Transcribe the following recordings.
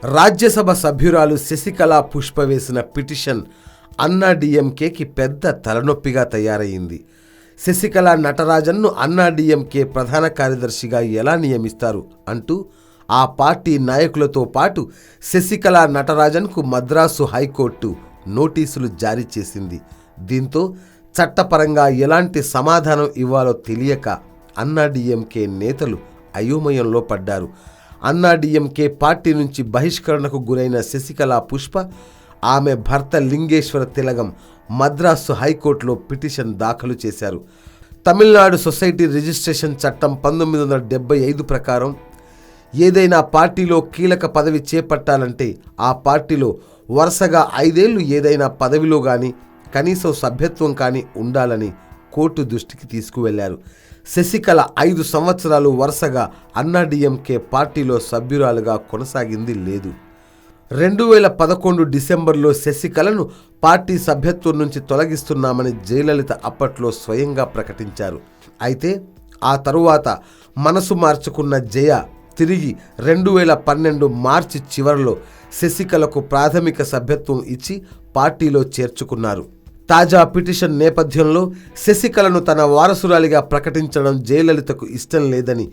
రాజ్యసభ సభ్యురాలు శశికళ పుష్ప వేసిన పిటిషన్ అన్నా డీఎంకేకి పెద్ద తలనొప్పిగా తయారయ్యింది. శశికళ నటరాజన్ను అన్నా డీఎంకే ప్రధాన కార్యదర్శిగా ఎలా నియమిస్తారు అంటూ ఆ పార్టీ నాయకులతో పాటు శశికళ నటరాజన్కు మద్రాసు హైకోర్టు నోటీసులు జారీ చేసింది. దీంతో చట్టపరంగా ఎలాంటి సమాధానం ఇవ్వాలో తెలియక అన్నా డీఎంకే నేతలు అయోమయంలో పడ్డారు. అన్నా డీఎంకే పార్టీ నుంచి బహిష్కరణకు గురైన శశికళ పుష్ప, ఆమె భర్త లింగేశ్వర తిలగం మద్రాసు హైకోర్టులో పిటిషన్ దాఖలు చేశారు. తమిళనాడు సొసైటీ రిజిస్ట్రేషన్ చట్టం 1975 ప్రకారం ఏదైనా పార్టీలో కీలక పదవి చేపట్టాలంటే ఆ పార్టీలో వరుసగా 5 ఏళ్లు ఏదైనా పదవిలో కానీ కనీసం సభ్యత్వం కానీ ఉండాలని కోర్టు దృష్టికి తీసుకువెళ్లారు. శశికళ 5 సంవత్సరాలు వరుసగా అన్నా డీఎంకే పార్టీలో సభ్యురాలుగా కొనసాగింది లేదు. 2011 డిసెంబర్లో శశికళను పార్టీ సభ్యత్వం నుంచి తొలగిస్తున్నామని జయలలిత అప్పట్లో స్వయంగా ప్రకటించారు. అయితే ఆ తరువాత మనసు మార్చుకున్న జయ తిరిగి 2012 మార్చి చివరిలో శశికళకు ప్రాథమిక సభ్యత్వం ఇచ్చి పార్టీలో చేర్చుకున్నారు. తాజా పిటిషన్ నేపథ్యంలో శశికళను తన వారసురాలిగా ప్రకటించడం జయలలితకు ఇష్టం లేదని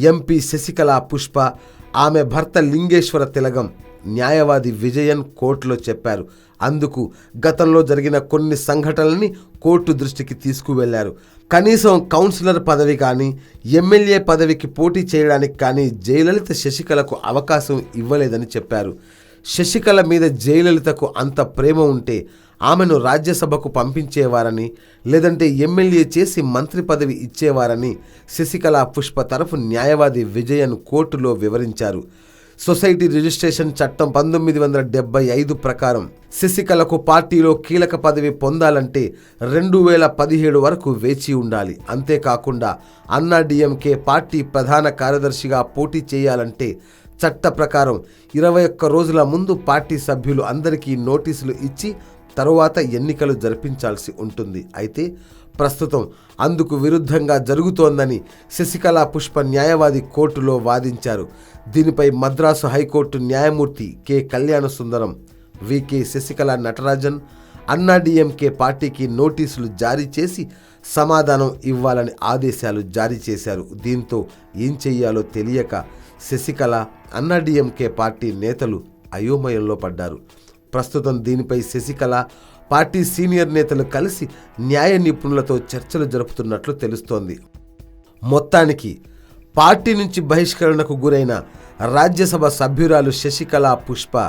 ఎంపీ శశికళ పుష్ప, ఆమె భర్త లింగేశ్వర తిలగం న్యాయవాది విజయన్ కోర్టులో చెప్పారు. అందుకు గతంలో జరిగిన కొన్ని సంఘటనల్ని కోర్టు దృష్టికి తీసుకువెళ్లారు. కనీసం కౌన్సిలర్ పదవి కానీ ఎమ్మెల్యే పదవికి పోటీ చేయడానికి కానీ జయలలిత శశికళకు అవకాశం ఇవ్వలేదని చెప్పారు. శశికళ మీద జయలలితకు అంత ప్రేమ ఉంటే ఆమెను రాజ్యసభకు పంపించేవారని, లేదంటే ఎమ్మెల్యే చేసి మంత్రి పదవి ఇచ్చేవారని శశికళ పుష్ప తరఫు న్యాయవాది విజయన్ కోర్టులో వివరించారు. సొసైటీ రిజిస్ట్రేషన్ చట్టం 1975 ప్రకారం శశికళకు పార్టీలో కీలక పదవి పొందాలంటే 2017 వరకు వేచి ఉండాలి. అంతేకాకుండా అన్నా డీఎంకే పార్టీ ప్రధాన కార్యదర్శిగా పోటీ చేయాలంటే చట్ట ప్రకారం 21 రోజుల ముందు పార్టీ సభ్యులు అందరికీ నోటీసులు ఇచ్చి తరువాత ఎన్నికలు జరిపించాల్సి ఉంటుంది. అయితే ప్రస్తుతం అందుకు విరుద్ధంగా జరుగుతోందని శశికళ పుష్ప న్యాయవాది కోర్టులో వాదించారు. దీనిపై మద్రాసు హైకోర్టు న్యాయమూర్తి కె కళ్యాణ సుందరం, వికే శశికళ నటరాజన్ అన్నా డీఎంకే పార్టీకి నోటీసులు జారీ చేసి సమాధానం ఇవ్వాలని ఆదేశాలు జారీ చేశారు. దీంతో ఏం చెయ్యాలో తెలియక శశికళ అన్నా డీఎంకే పార్టీ నేతలు అయోమయంలో పడ్డారు. ప్రస్తుతం దీనిపై శశికళ పార్టీ సీనియర్ నేతలు కలిసి న్యాయ నిపుణులతో చర్చలు జరుపుతున్నట్లు తెలుస్తోంది. మొత్తానికి పార్టీ నుంచి బహిష్కరణకు గురైన రాజ్యసభ సభ్యురాలు శశికళ పుష్ప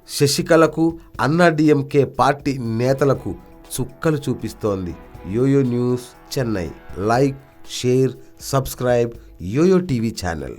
శశికళకు అన్నా డీఎంకే పార్టీ నేతలకు చుక్కలు చూపిస్తోంది. Yoyo news Chennai. Like, share, subscribe Yoyo TV channel.